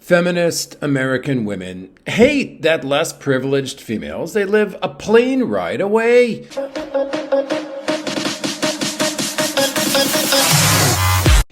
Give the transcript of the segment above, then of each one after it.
Feminist American women hate that less privileged females, they live a plane ride away.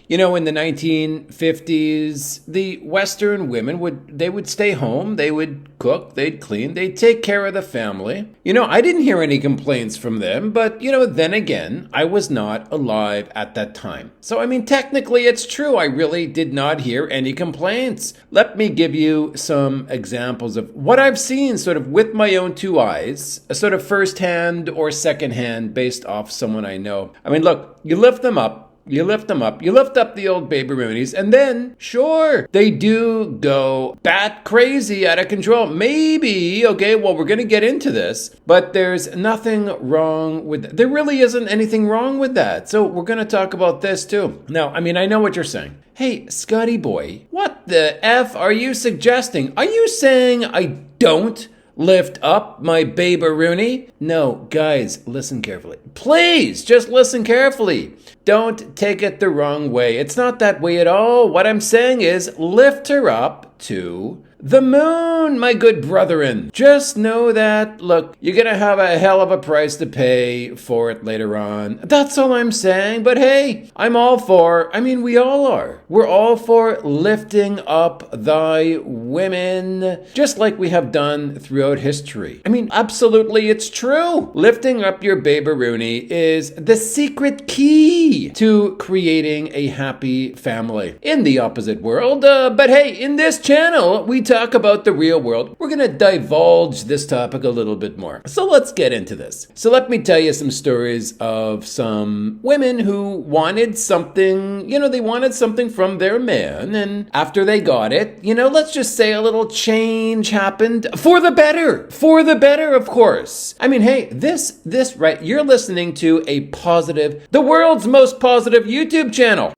You know, in the 1950s, the Western women would stay home, they would cook, they'd clean, they'd take care of the family. You know, I didn't hear any complaints from them, but, then again, I was not alive at that time. So, technically it's true. I really did not hear any complaints. Let me give you some examples of what I've seen sort of with my own two eyes, sort of firsthand or secondhand based off someone I know. Look, you lift them up, you lift up the old baby roonies, and then, sure, they do go bat crazy, out of control. Maybe, okay, well, we're going to get into this, but there's nothing wrong with that. There really isn't anything wrong with that. So we're going to talk about this too. Now, I know what you're saying. Hey, Scotty boy, what the F are you suggesting? Are you saying I don't lift up my baby rooney? No, guys, listen carefully. Please, just listen carefully. Don't take it the wrong way. It's not that way at all. What I'm saying is lift her up to the moon, my good brethren. Just know that, look, you're going to have a hell of a price to pay for it later on. That's all I'm saying. But hey, I'm all for, we all are. We're all for lifting up thy women, just like we have done throughout history. Absolutely, it's true. Lifting up your baby rooney is the secret key to creating a happy family in the opposite world. But hey, in this channel, we talk about the real world. We're going to divulge this topic a little bit more. So let's get into this. So let me tell you some stories of some women who wanted something, they wanted something from their man. And after they got it, let's just say a little change happened for the better, of course. Hey, this, right? You're listening to the world's most positive YouTube channel.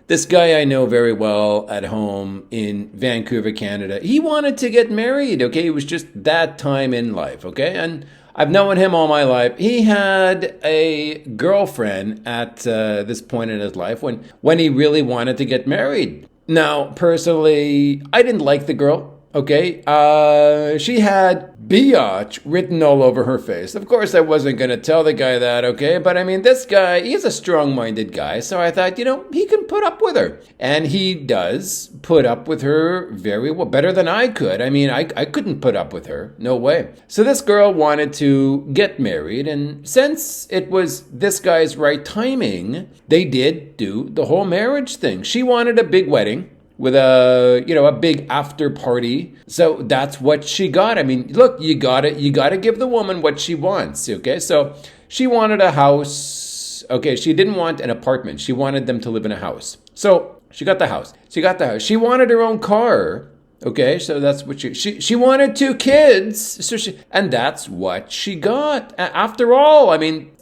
This guy I know very well at home in Vancouver, Canada, he wanted to get married, okay? It was just that time in life, okay? And I've known him all my life. He had a girlfriend at this point in his life when he really wanted to get married. Now, personally, I didn't like the girl, okay? She had biatch written all over her face. Of course, I wasn't going to tell the guy that, okay? But this guy, he's a strong-minded guy. So I thought, he can put up with her. And he does put up with her very well, better than I could. I couldn't put up with her. No way. So this girl wanted to get married. And since it was this guy's right timing, they did do the whole marriage thing. She wanted a big wedding with a big after party. So that's what she got. Look, you gotta give the woman what she wants, okay? So she wanted a house. Okay, she didn't want an apartment. She wanted them to live in a house. So she got the house. She wanted her own car. Okay, so that's what she wanted 2 kids. And that's what she got. After all,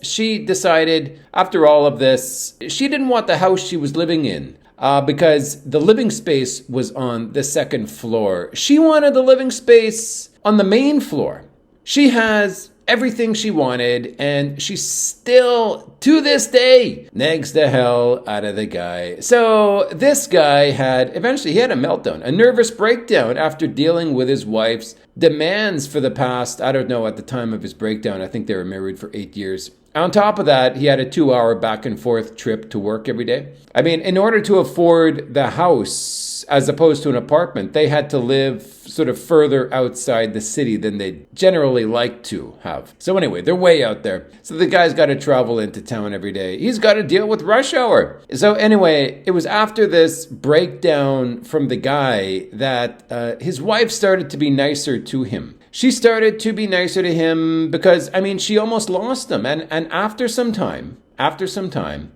she decided after all of this, she didn't want the house she was living in. Because the living space was on the second floor. She wanted the living space on the main floor. She has everything she wanted, and she still, to this day, nags the hell out of the guy. So this guy eventually he had a meltdown, a nervous breakdown after dealing with his wife's demands for the past, I don't know, at the time of his breakdown, I think they were married for 8 years. On top of that, he had a 2-hour back and forth trip to work every day. In order to afford the house, as opposed to an apartment, they had to live sort of further outside the city than they generally like to have. So anyway, they're way out there. So the guy's got to travel into town every day. He's got to deal with rush hour. So anyway, it was after this breakdown from the guy that his wife started to be nicer to him. She started to be nicer to him because, she almost lost him. And after some time,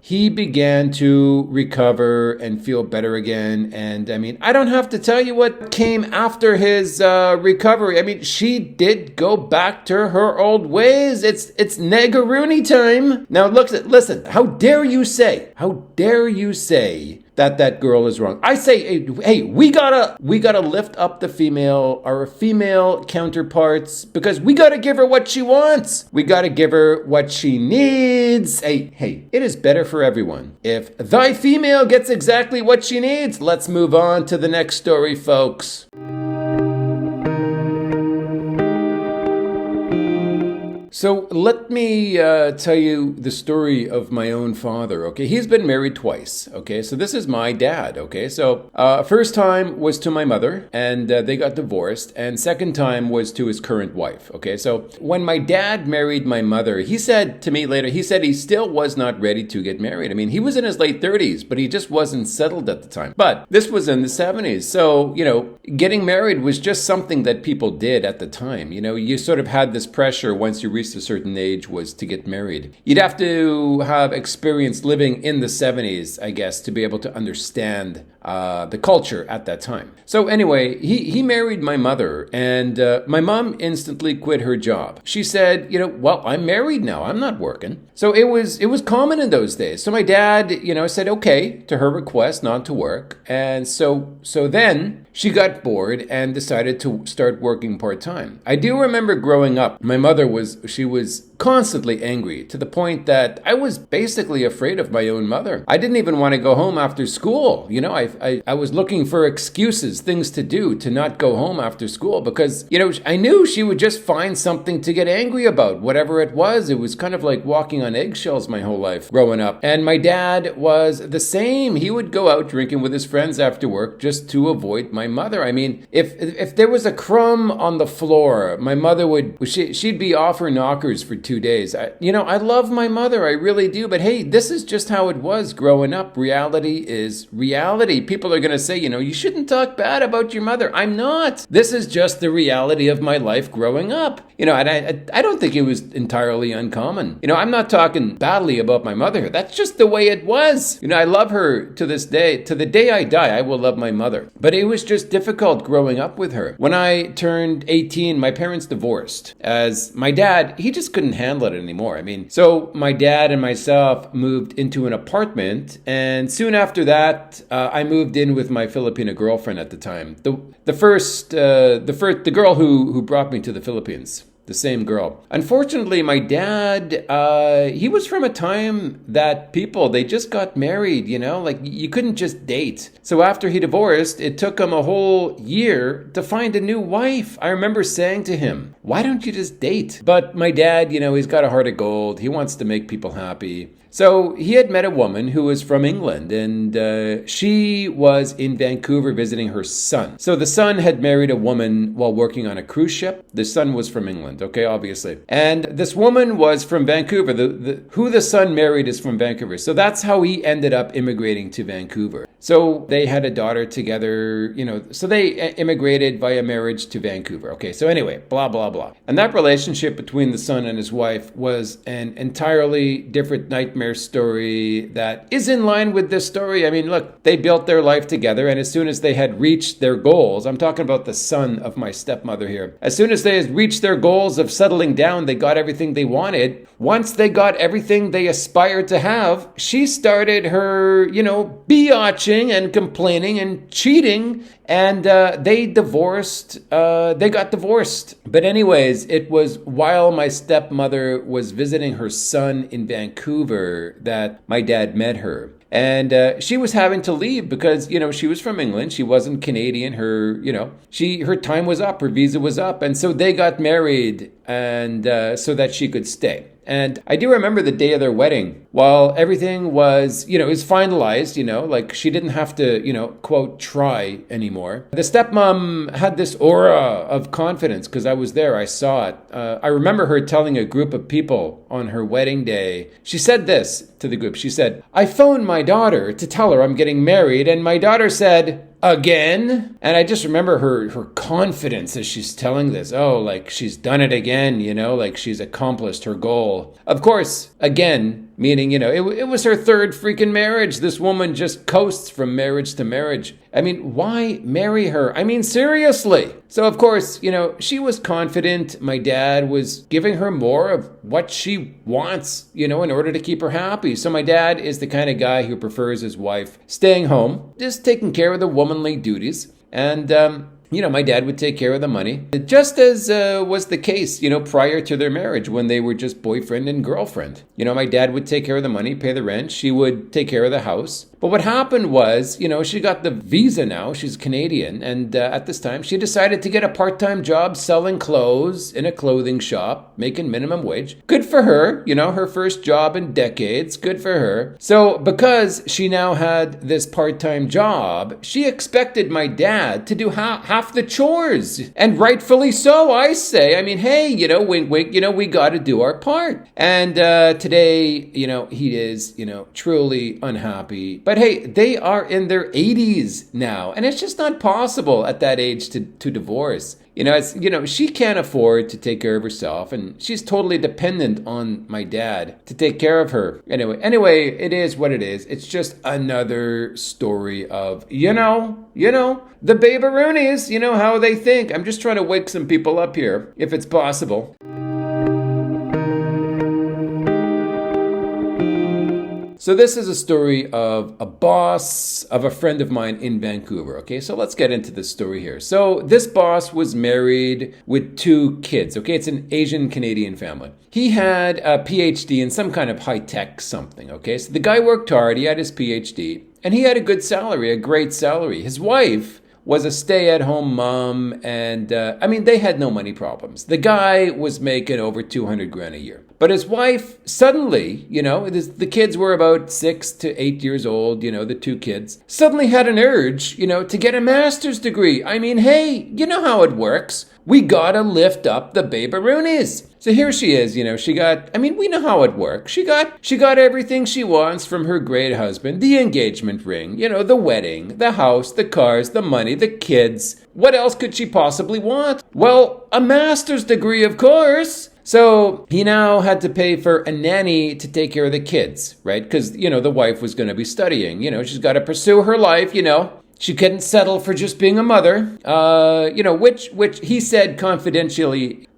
he began to recover and feel better again. And I don't have to tell you what came after his recovery. She did go back to her old ways. It's Negaroony time. Now listen, how dare you say that girl is wrong. I say, hey, we gotta lift up our female counterparts, because we gotta give her what she wants. We gotta give her what she needs. Hey, it is better for everyone if thy female gets exactly what she needs. Let's move on to the next story, folks. So let me tell you the story of my own father, okay? He's been married twice, okay? So this is my dad, okay? So first time was to my mother, and they got divorced, and second time was to his current wife, okay? So when my dad married my mother, he said to me later, he said he still was not ready to get married. I mean, he was in his late 30s, but he just wasn't settled at the time. But this was in the 70s, so, getting married was just something that people did at the time. You sort of had this pressure once you reached a certain age was to get married. You'd have to have experience living in the 70s, I guess, to be able to understand the culture at that time. So anyway, he married my mother, and my mom instantly quit her job. She said, well, I'm married now. I'm not working. So it was common in those days. So my dad, said okay to her request not to work. And so then she got bored and decided to start working part-time. I do remember growing up, my mother was constantly angry, to the point that I was basically afraid of my own mother. I didn't even want to go home after school. I was looking for excuses, things to do to not go home after school, because, I knew she would just find something to get angry about, whatever it was. It was kind of like walking on eggshells my whole life growing up. And my dad was the same. He would go out drinking with his friends after work just to avoid my mother. I mean, if there was a crumb on the floor, my mother she'd be off her knockers for 2 days. I love my mother, I really do, but hey, this is just how it was growing up. Reality is reality. People are going to say, you shouldn't talk bad about your mother. I'm not. This is just the reality of my life growing up. And I don't think it was entirely uncommon. I'm not talking badly about my mother. That's just the way it was. I love her to this day. To the day I die, I will love my mother. But it was just difficult growing up with her. When I turned 18, my parents divorced, as my dad, he just couldn't handle it anymore. I mean, so my dad and myself moved into an apartment, and soon after that, I moved in with my Filipino girlfriend at the time. The girl who brought me to the Philippines. The same girl. Unfortunately, my dad, he was from a time that they just got married, like you couldn't just date. So after he divorced, it took him a whole year to find a new wife. I remember saying to him, why don't you just date? But my dad, he's got a heart of gold. He wants to make people happy. So he had met a woman who was from England, and she was in Vancouver visiting her son. So the son had married a woman while working on a cruise ship. The son was from England, okay, obviously. And this woman was from Vancouver. Who the son married is from Vancouver. So that's how he ended up immigrating to Vancouver. So they had a daughter together, so they immigrated via marriage to Vancouver. Okay, so anyway, blah, blah, blah. And that relationship between the son and his wife was an entirely different nightmare story that is in line with this story. I mean, look, they built their life together, and as soon as they had reached their goals, I'm talking about the son of my stepmother here, as soon as they had reached their goals of settling down, they got everything they wanted. Once they got everything they aspired to have, she started her, biatching and complaining and cheating, and they got divorced. But anyways, it was while my stepmother was visiting her son in Vancouver that my dad met her. And she was having to leave because, she was from England. She wasn't Canadian. Her time was up. Her visa was up. And so they got married, and so that she could stay. And I do remember the day of their wedding, while everything was, was finalized, like she didn't have to, quote, try anymore. The stepmom had this aura of confidence because I was there. I saw it. I remember her telling a group of people on her wedding day, she said this to the group. She said, I phoned my daughter to tell her I'm getting married, and my daughter said, again? And I just remember her confidence as she's telling this. Oh, like she's done it again, like she's accomplished her goal. Of course, again, meaning, it was her third freaking marriage. This woman just coasts from marriage to marriage. I mean, why marry her? I mean, seriously. So, of course, she was confident. My dad was giving her more of what she wants, in order to keep her happy. So my dad is the kind of guy who prefers his wife staying home, just taking care of the womanly duties. And, my dad would take care of the money, just as was the case, prior to their marriage when they were just boyfriend and girlfriend. My dad would take care of the money, pay the rent. She would take care of the house. But what happened was, she got the visa now. She's Canadian. And at this time, she decided to get a part-time job selling clothes in a clothing shop, making minimum wage. Good for her. Her first job in decades. Good for her. So because she now had this part-time job, she expected my dad to do half the chores. And rightfully so, I say. I mean, hey, wink, wink, we got to do our part. And today, he is, truly unhappy. But hey, they are in their 80s now, and it's just not possible at that age to divorce. She can't afford to take care of herself, and she's totally dependent on my dad to take care of her. Anyway, it is what it is. It's just another story of, the baby-roonies, how they think. I'm just trying to wake some people up here, if it's possible. So this is a story of a boss of a friend of mine in Vancouver. Okay, so let's get into this story here. So this boss was married with 2 kids. Okay, it's an Asian Canadian family. He had a PhD in some kind of high-tech something. Okay, so the guy worked hard. He had his PhD, and he had a good salary, a great salary. His wife was a stay-at-home mom, and they had no money problems. The guy was making over 200 grand a year. But his wife suddenly, the kids were about 6 to 8 years old, the 2 kids, suddenly had an urge, to get a master's degree. I mean, hey, you know how it works. We gotta lift up the baby-roonies. So here she is, she got, we know how it works. She got everything she wants from her great husband, the engagement ring, the wedding, the house, the cars, the money, the kids. What else could she possibly want? Well, a master's degree, of course. So he now had to pay for a nanny to take care of the kids, right? Because, the wife was going to be studying. She's got to pursue her life, She couldn't settle for just being a mother, which he said confidentially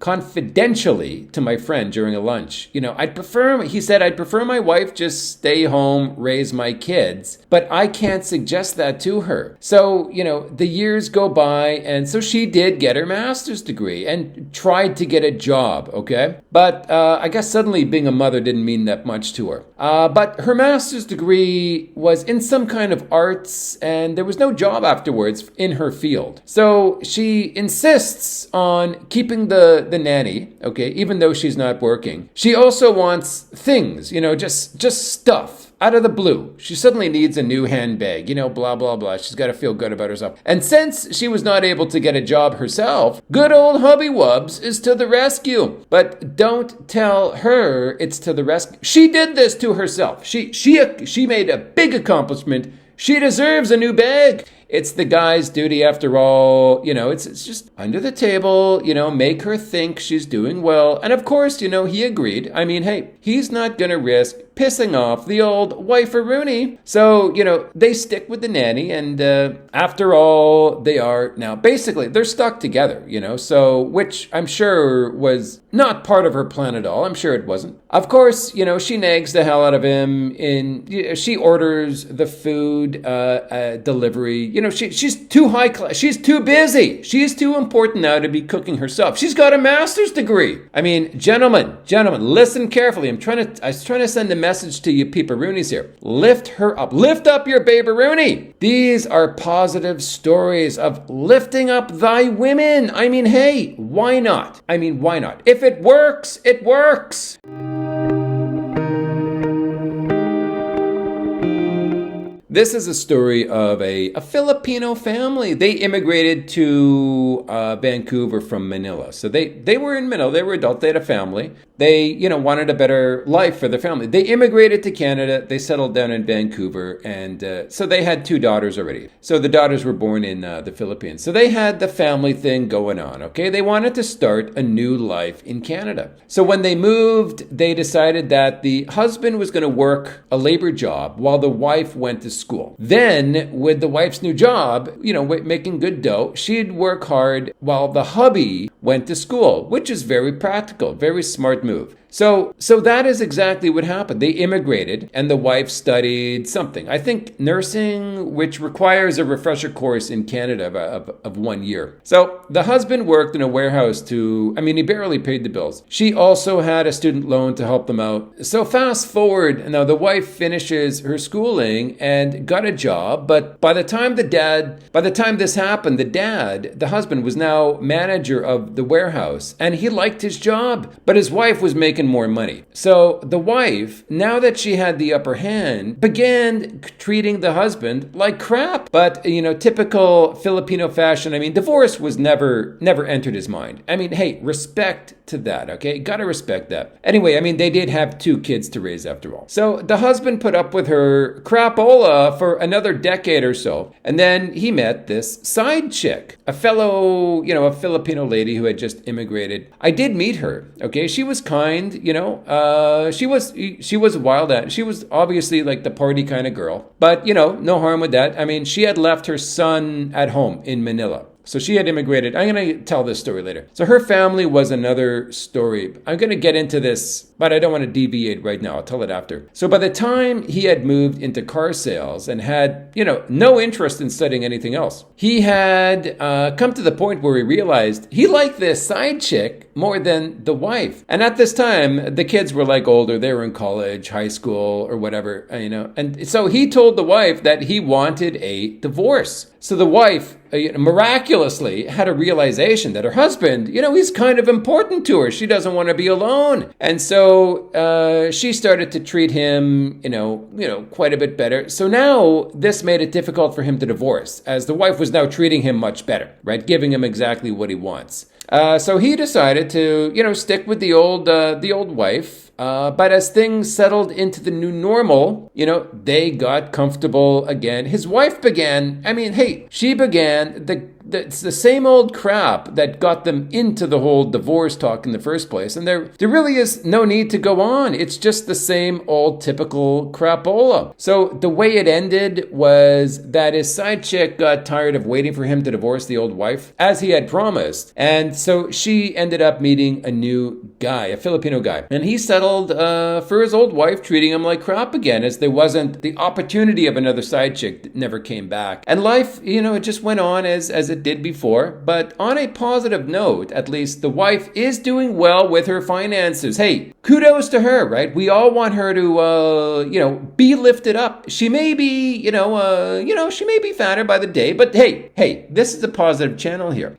to my friend during a lunch. He said, I'd prefer my wife just stay home, raise my kids, but I can't suggest that to her. So, the years go by, and so she did get her master's degree and tried to get a job, okay? But I guess suddenly being a mother didn't mean that much to her. But her master's degree was in some kind of arts, and there was no job afterwards in her field. So she insists on keeping the nanny, okay, even though she's not working. She also wants things, just stuff out of the blue. She suddenly needs a new handbag, blah, blah, blah. She's got to feel good about herself. And since she was not able to get a job herself, good old Hubby Wubs is to the rescue. But don't tell her it's to the rescue. She did this to herself. She made a big accomplishment. She deserves a new bag. It's the guy's duty after all. It's just under the table, make her think she's doing well. And of course, he agreed. Hey, he's not going to risk pissing off the old wife-a-rooney. So, they stick with the nanny. And after all, they are now basically, they're stuck together, so which I'm sure was not part of her plan at all. I'm sure it wasn't. Of course, she nags the hell out of him. She orders the food delivery. She's too high class. She's too busy. She's too important now to be cooking herself. She's got a master's degree. Gentlemen, listen carefully. I was trying to send a message to you peeperoonies here. Lift her up. Lift up your baby-rooney. These are positive stories of lifting up thy women. Hey, why not? Why not? If it works, it works. This is a story of a Filipino family. They immigrated to Vancouver from Manila. So they were in Manila. They were adult. They had a family. They, wanted a better life for their family. They immigrated to Canada. They settled down in Vancouver. And so they had 2 daughters already. So the daughters were born in the Philippines. So they had the family thing going on, okay? They wanted to start a new life in Canada. So when they moved, they decided that the husband was going to work a labor job while the wife went to school. Then, with the wife's new job, making good dough, she'd work hard while the hubby went to school, which is very practical, very smart move. So that is exactly what happened. They immigrated and the wife studied something. I think nursing, which requires a refresher course in Canada of 1 year. So the husband worked in a warehouse he barely paid the bills. She also had a student loan to help them out. So fast forward, now the wife finishes her schooling and got a job. But by the time this happened, the husband was now manager of the warehouse and he liked his job, but his wife was making more money. So the wife, now that she had the upper hand, began treating the husband like crap. But, typical Filipino fashion, divorce was never entered his mind. Hey, respect to that, okay? Gotta respect that. Anyway, they did have 2 kids to raise after all. So the husband put up with her crapola for another decade or so. And then he met this side chick, a fellow, a Filipino lady who had just immigrated. I did meet her, okay? She was kind, she was wild at. She was obviously like the party kind of girl, but no harm with that. She had left her son at home in Manila. So she had immigrated. I'm going to tell this story later. So her family was another story. I'm going to get into this, but I don't want to deviate right now. I'll tell it after. So by the time he had moved into car sales and had, no interest in studying anything else, he had come to the point where he realized he liked this side chick more than the wife. And at this time, the kids were like older. They were in college, high school, or whatever, And so he told the wife that he wanted a divorce. So the wife miraculously had a realization that her husband, he's kind of important to her. She doesn't want to be alone. And so she started to treat him, quite a bit better. So now this made it difficult for him to divorce, as the wife was now treating him much better, right? Giving him exactly what he wants. So he decided to, stick with the old wife. But as things settled into the new normal, they got comfortable again. His wife began, she began it's the same old crap that got them into the whole divorce talk in the first place. And there really is no need to go on. It's just the same old typical crapola. So the way it ended was that his side chick got tired of waiting for him to divorce the old wife, as he had promised. And so she ended up meeting a new guy, a Filipino guy. And he settled for his old wife, treating him like crap again, as there wasn't the opportunity of another side chick that never came back. And life, it just went on as it did before. But on a positive note, at least the wife is doing well with her finances. Hey, kudos to her, right? We all want her to, be lifted up. She may be, she may be fatter by the day, but hey, this is a positive channel here.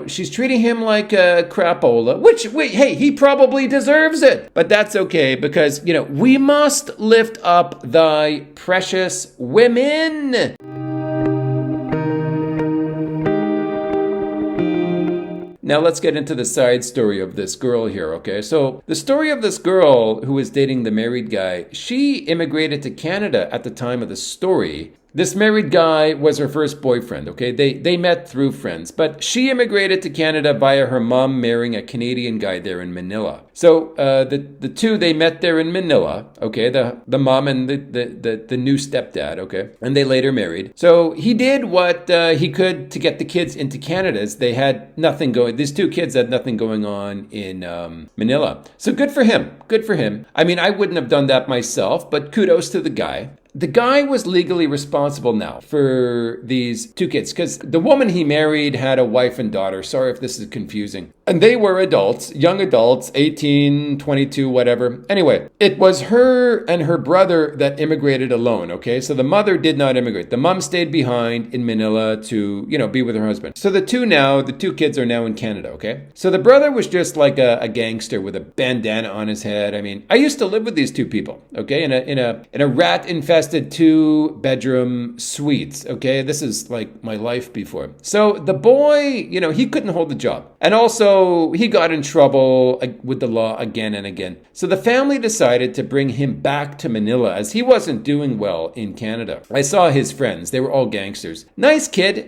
She's treating him like a crapola, which, he probably deserves it. But that's okay, because, we must lift up thy precious women. Now let's get into the side story of this girl here, okay? So the story of this girl who was dating the married guy, she immigrated to Canada at the time of the story. This married guy was her first boyfriend, okay? They met through friends, but she immigrated to Canada via her mom marrying a Canadian guy there in Manila. So the two, they met there in Manila, okay? The mom and the new stepdad, okay? And they later married. So he did what he could to get the kids into Canada. They had nothing going. These 2 kids had nothing going on in Manila. So good for him. Good for him. I wouldn't have done that myself, but kudos to the guy. The guy was legally responsible now for these 2 kids, because the woman he married had a wife and daughter. Sorry if this is confusing. And they were adults, young adults, 18, 22, whatever. Anyway, it was her and her brother that immigrated alone, okay? So the mother did not immigrate. The mom stayed behind in Manila to, be with her husband. So the 2 kids are now in Canada, okay? So the brother was just like a gangster with a bandana on his head. I used to live with these 2 people, okay? In a rat-infested requested 2-bedroom suites. Okay, this is like my life before. So the boy, he couldn't hold the job. And also, he got in trouble with the law again and again. So the family decided to bring him back to Manila as he wasn't doing well in Canada. I saw his friends. They were all gangsters. Nice kid.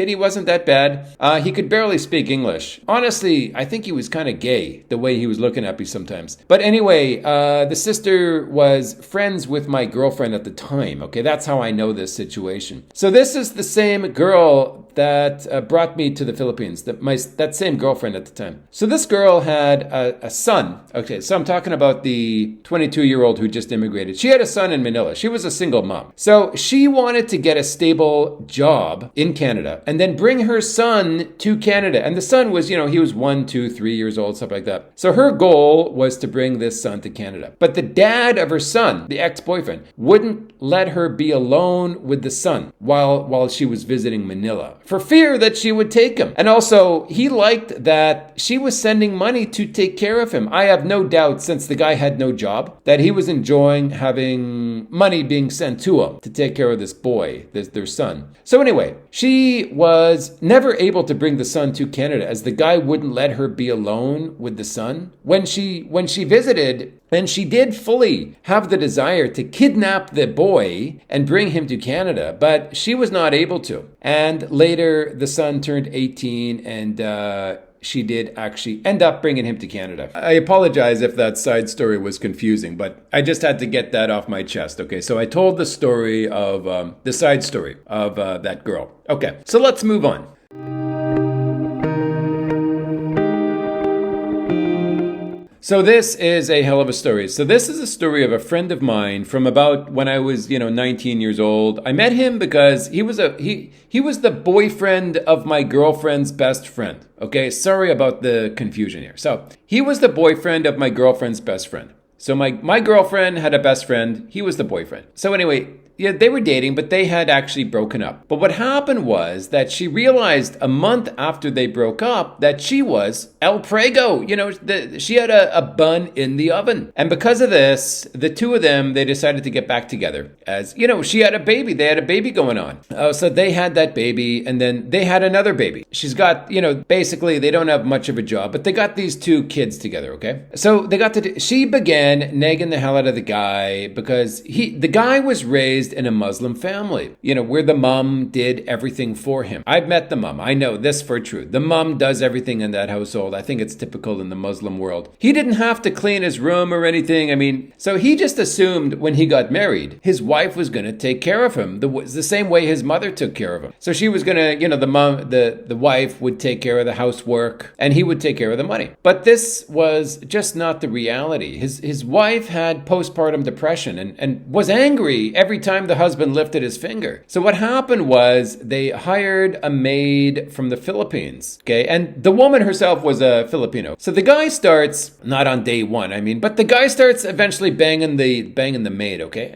He wasn't that bad. He could barely speak English. Honestly, I think he was kind of gay, the way he was looking at me sometimes. But anyway, the sister was friends with my girlfriend at the time. Okay, that's how I know this situation. So this is the same girl that brought me to the Philippines, that same girlfriend at the time. So this girl had a son. Okay, so I'm talking about the 22-year-old who just immigrated. She had a son in Manila. She was a single mom. So she wanted to get a stable job in Canada and then bring her son to Canada. And the son was, he was 1, 2, 3 years old, stuff like that. So her goal was to bring this son to Canada. But the dad of her son, the ex-boyfriend, wouldn't let her be alone with the son while she was visiting Manila, for fear that she would take him. And also, he liked that she was sending money to take care of him. I have no doubt, since the guy had no job, that he was enjoying having money being sent to him to take care of this boy, their son. So anyway, she was never able to bring the son to Canada as the guy wouldn't let her be alone with the son. When she visited, and she did fully have the desire to kidnap the boy and bring him to Canada, but she was not able to. And later, the son turned 18 and she did actually end up bringing him to Canada. I apologize if that side story was confusing, but I just had to get that off my chest. Okay, so I told the story of the side story of that girl. Okay, so let's move on. So this is a hell of a story. So this is a story of a friend of mine from about when I was, 19 years old. I met him because he was the boyfriend of my girlfriend's best friend. Okay, sorry about the confusion here. So he was the boyfriend of my girlfriend's best friend. So my girlfriend had a best friend. He was the boyfriend. So anyway, yeah, they were dating, but they had actually broken up. But what happened was that she realized a month after they broke up that she was El Prego. She had a bun in the oven. And because of this, the two of them, they decided to get back together. As, she had a baby. They had a baby going on. So they had that baby, and then they had another baby. She's got, basically they don't have much of a job, but they got these 2 kids together, okay? So she began nagging the hell out of the guy because the guy was raised in a Muslim family, where the mom did everything for him. I've met the mom. I know this for true. The mom does everything in that household. I think it's typical in the Muslim world. He didn't have to clean his room or anything. So he just assumed when he got married, his wife was going to take care of him the same way his mother took care of him. So she was going to, the wife would take care of the housework and he would take care of the money. But this was just not the reality. His wife had postpartum depression and was angry every time the husband lifted his finger. So what happened was they hired a maid from the Philippines, okay? And the woman herself was a Filipino. So the guy starts, not on day one, but the guy starts eventually banging the maid, okay?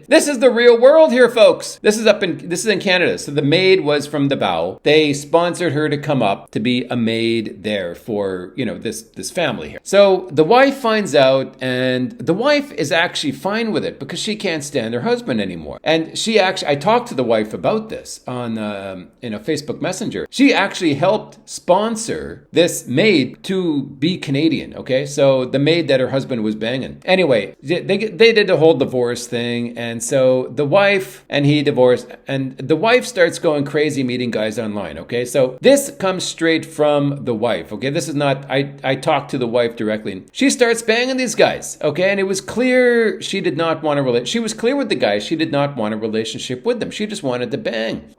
This is the real world here, folks. This is in Canada. So the maid was from Davao. They sponsored her to come up to be a maid there for, this family here. So the wife finds out, and the wife is actually fine with it because she can't stand her husband anymore. And I talked to the wife about this on in a Facebook Messenger. She actually helped sponsor this maid to be Canadian, okay? So the maid that her husband was banging. Anyway, they did the whole divorce thing, and so the wife and he divorced, and the wife starts going crazy meeting guys online, okay? So this comes straight from the wife, okay? This is not, I talked to the wife directly. She starts banging these guys, okay? And it was clear she did not want to she was clear with the guys. She did not want a relationship with them. She just wanted to bang.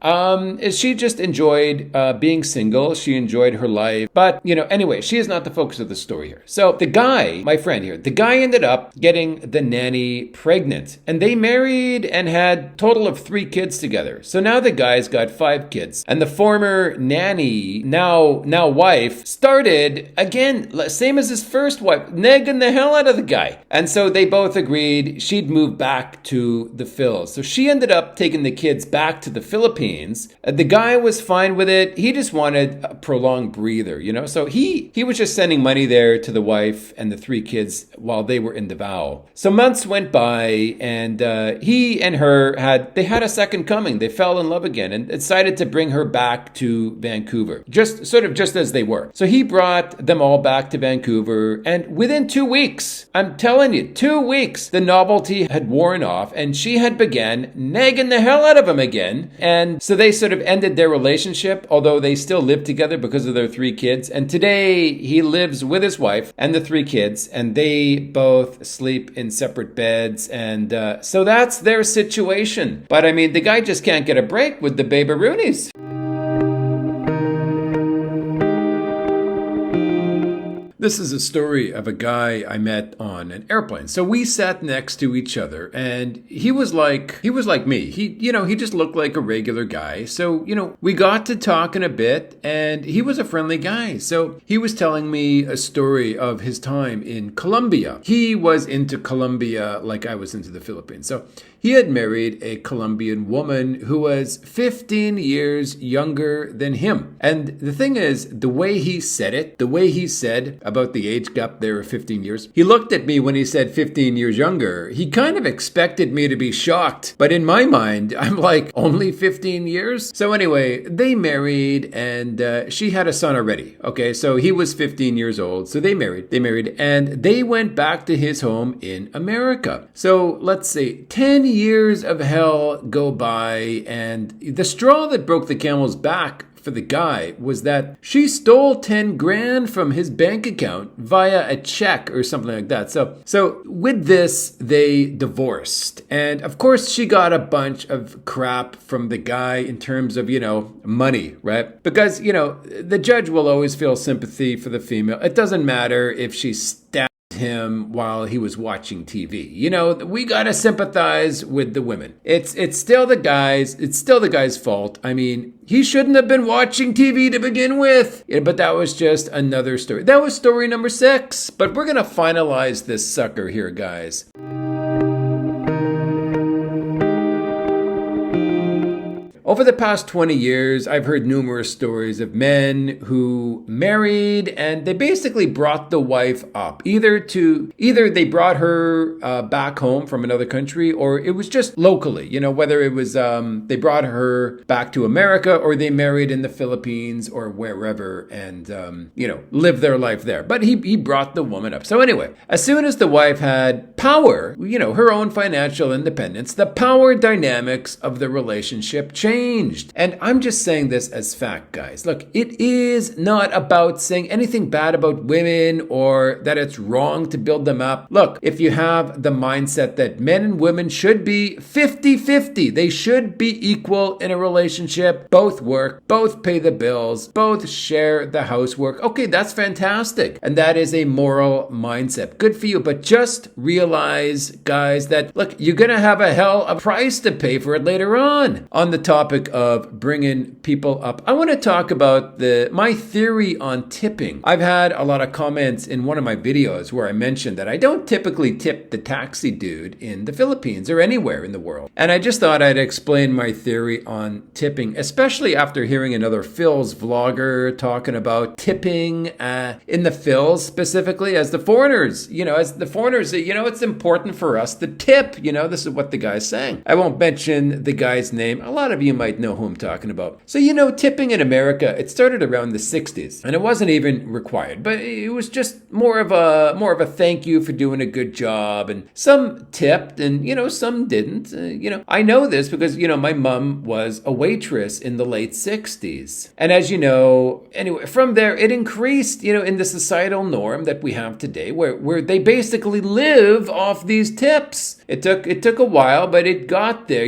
She just enjoyed being single. She enjoyed her life. But, anyway, she is not the focus of the story here. So the guy, my friend here, the guy ended up getting the nanny pregnant. And they married and had total of 3 kids together. So now the guy's got 5 kids. And the former nanny, now wife, started, again, same as his first wife, nagging the hell out of the guy. And so they both agreed she'd move back to the Phils. bills. So she ended up taking the kids back to the Philippines. The guy was fine with it. He just wanted a prolonged breather, So he was just sending money there to the wife and the 3 kids while they were in Davao. So months went by, and he and her had a second coming. They fell in love again and decided to bring her back to Vancouver, just as they were. So he brought them all back to Vancouver, and within 2 weeks, I'm telling you, 2 weeks, the novelty had worn off, and she had began nagging the hell out of him again. And so they sort of ended their relationship, although they still lived together because of their 3 kids. And today he lives with his wife and the 3 kids, and they both sleep in separate beds. And so that's their situation. But I mean, the guy just can't get a break with the baby-roonies. This is a story of a guy I met on an airplane. So we sat next to each other, and he was like me. He just looked like a regular guy. So, we got to talking a bit, and he was a friendly guy. So he was telling me a story of his time in Colombia. He was into Colombia like I was into the Philippines. So he had married a Colombian woman who was 15 years younger than him. And the thing is, the way he said about the age gap there of 15 years, he looked at me when he said 15 years younger. He kind of expected me to be shocked. But in my mind, I'm like, only 15 years? So anyway, they married, and she had a son already. Okay, so he was 15 years old. So they married, and they went back to his home in America. So let's say 10 years of hell go by, and the straw that broke the camel's back for the guy was that she stole 10 grand from his bank account via a check or something like that. So with this, they divorced. And of course, she got a bunch of crap from the guy in terms of, money, right? Because, the judge will always feel sympathy for the female. It doesn't matter if she stabbed him while he was watching TV. We gotta sympathize with the women. It's still the guy's fault. I mean, he shouldn't have been watching TV to begin with. But that was just another story. That was story number 6. But we're gonna finalize this sucker here, guys. Over the past 20 years, I've heard numerous stories of men who married and they basically brought the wife up. Either they brought her back home from another country, or it was just locally, whether it was they brought her back to America, or they married in the Philippines or wherever and, lived their life there. But he brought the woman up. So anyway, as soon as the wife had power, her own financial independence, the power dynamics of the relationship changed. And I'm just saying this as fact, guys. Look, it is not about saying anything bad about women or that it's wrong to build them up. Look, if you have the mindset that men and women should be 50-50, they should be equal in a relationship, both work, both pay the bills, both share the housework. Okay, that's fantastic. And that is a moral mindset. Good for you. But just realize, guys, that, look, you're going to have a hell of a price to pay for it later on the topic of bringing people up. I want to talk about my theory on tipping. I've had a lot of comments in one of my videos where I mentioned that I don't typically tip the taxi dude in the Philippines or anywhere in the world. And I just thought I'd explain my theory on tipping, especially after hearing another Phil's vlogger talking about tipping in the Phils specifically as the foreigners. It's important for us to tip. This is what the guy's saying. I won't mention the guy's name. A lot of you might know who I'm talking about. So, tipping in America, it started around the 60s, and it wasn't even required, but it was just more of a thank you for doing a good job. And some tipped and, some didn't. I know this because, my mom was a waitress in the late 60s. And as you know, anyway, from there, it increased, in the societal norm that we have today, where they basically live off these tips. It took a while, but it got there.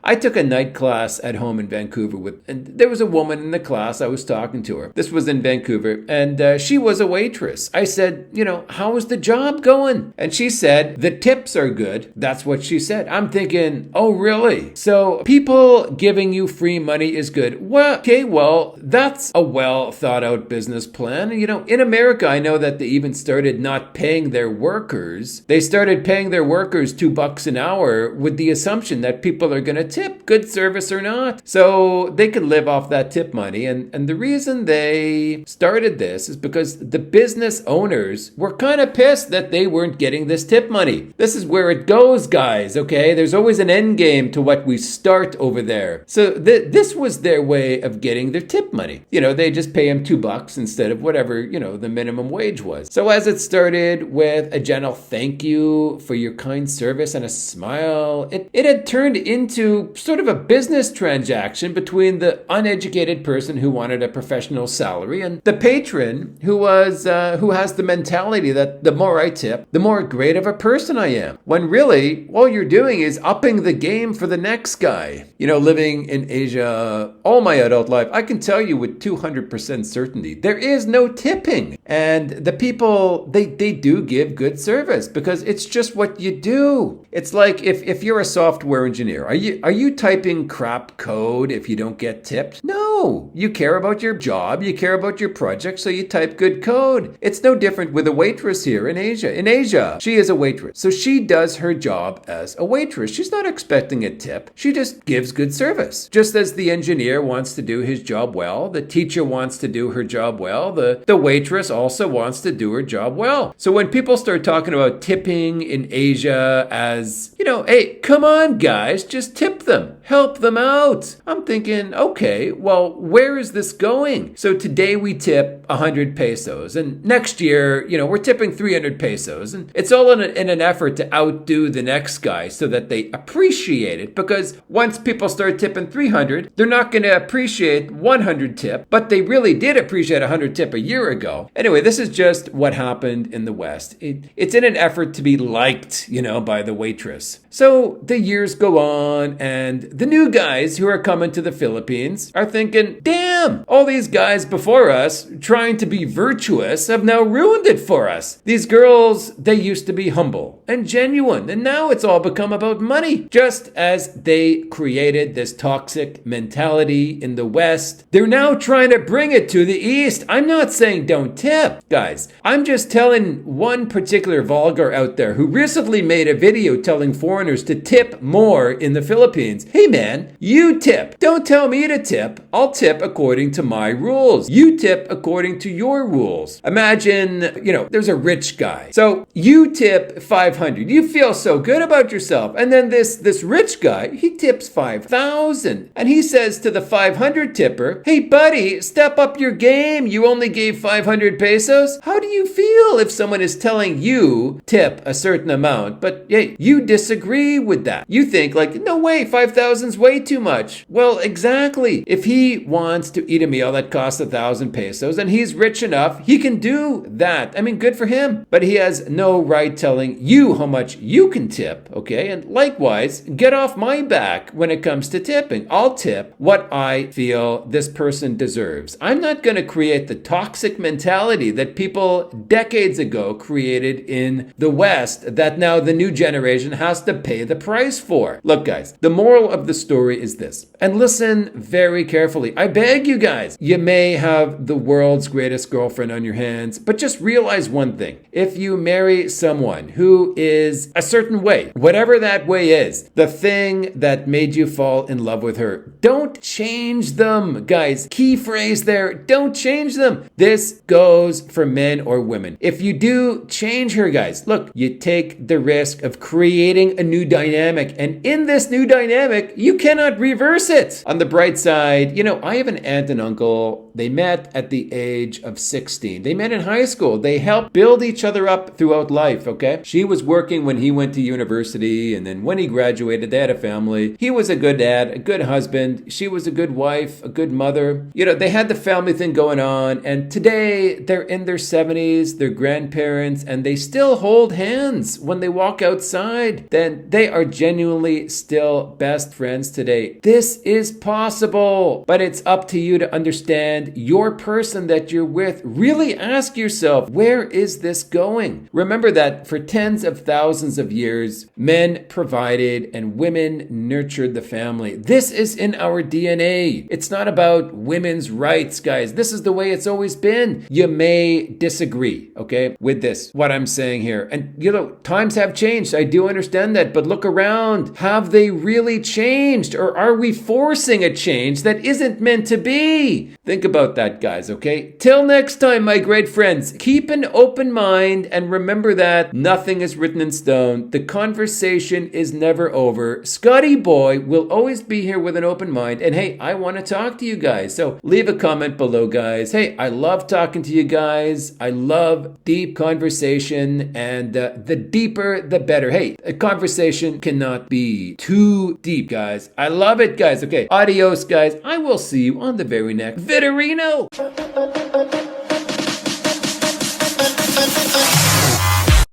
I took a night class at home in Vancouver and there was a woman in the class. I was talking to her. This was in Vancouver, and she was a waitress. I said, how is the job going? And she said, the tips are good. That's what she said. I'm thinking, oh, really? So people giving you free money is good. Well, that's a well thought out business plan. In America, I know that they even started not paying their workers. They started paying their workers $2 an hour with the assumption that people are going to tip, good service or not. So they could live off that tip money. And the reason they started this is because the business owners were kind of pissed that they weren't getting this tip money. This is where it goes, guys, okay? There's always an end game to what we start over there. So this was their way of getting their tip money. They just pay them $2 instead of whatever, the minimum wage was. So as it started with a gentle thank you for your kind service and a smile, it had turned into sort of a business transaction between the uneducated person who wanted a professional salary and the patron who has the mentality that the more I tip, the more great of a person I am. When really, all you're doing is upping the game for the next guy. Living in Asia all my adult life, I can tell you with 200% certainty, there is no tipping. And the people, they do give good service because it's just what you do. It's like if you're a software engineer, are you typing crap code if you don't get tipped? No, you care about your job, you care about your project, so you type good code. It's no different with a waitress here in Asia. In Asia, she is a waitress. So she does her job as a waitress. She's not expecting a tip. She just gives good service. Just as the engineer wants to do his job well, the teacher wants to do her job well, the waitress also wants to do her job well. So when people start talking about tipping in Asia as, hey, come on guys, just tip them, help them out. I'm thinking, okay, well, where is this going? So today we tip 100 pesos and next year, we're tipping 300 pesos and it's all in an effort to outdo the next guy so that they appreciate it, because once people start tipping 300, they're not going to appreciate 100 tip, but they really did appreciate 100 tip a year ago. Anyway, this is just what happened in the West. It's in an effort to be liked, by the waitress. So the years go on and the new guys who are coming to the Philippines are thinking, damn, all these guys before us trying to be virtuous have now ruined it for us. These girls, they used to be humble and genuine, and now it's all become about money. Just as they created this toxic mentality in the West, they're now trying to bring it to the East. I'm not saying don't tip, guys. I'm just telling one particular vlogger out there who recently made a video telling foreigners to tip more in the Philippines. Hey man, you tip. Don't tell me to tip. I'll tip according to my rules. You tip according to your rules. Imagine, there's a rich guy. So you tip 500. You feel so good about yourself. And then this rich guy, he tips 5,000. And he says to the 500 tipper, hey buddy, step up your game. You only gave 500 pesos. How do you feel if someone is telling you tip a certain amount, but hey, you disagree with that? You think like, no way, 5,000's way too much. Well, exactly. If he wants to eat a meal that costs 1,000 pesos and he's rich enough, he can do that. I mean, good for him. But he has no right telling you how much you can tip, okay? And likewise, get off my back when it comes to tipping. I'll tip what I feel this person deserves. I'm not going to create the toxic mentality that people decades ago created in the West that now the new generation has to pay the price for. Look, guys, the moral of the story is this, and listen very carefully. I beg you guys, you may have the world's greatest girlfriend on your hands, but just realize one thing. If you marry someone who is a certain way, whatever that way is, the thing that made you fall in love with her, don't change them, guys. Key phrase there, don't change them. This goes for men or women. If you do change her, guys, look, you take the risk of creating a new dynamic. And in this new dynamic, you cannot reverse it. On the bright side, I have an aunt and uncle. They met at the age of 16. They met in high school. They helped build each other up throughout life, okay? She was working when he went to university, and then when he graduated, they had a family. He was a good dad, a good husband. She was a good wife, a good mother. They had the family thing going on, and today they're in their 70s, they're grandparents, and they still hold hands when they walk outside. Then they are genuinely still best friends today. This is possible, but it's up to you to understand your person that you're with. Really ask yourself, where is this going? Remember that for tens of of thousands of years, men provided and women nurtured the family. This is in our DNA. It's not about women's rights, guys. This is the way it's always been. You may disagree, okay, with this, what I'm saying here. And, times have changed. I do understand that. But look around. Have they really changed? Or are we forcing a change that isn't meant to be? Think about that, guys, okay? Till next time, my great friends, keep an open mind and remember that nothing is written in stone. The conversation is never over. Scotty Boy will always be here with an open mind. And hey, I want to talk to you guys. So leave a comment below, guys. Hey, I love talking to you guys. I love deep conversation, and the deeper, the better. Hey, a conversation cannot be too deep, guys. I love it, guys. Okay, adios, guys. I will see you on the very next Vitorino.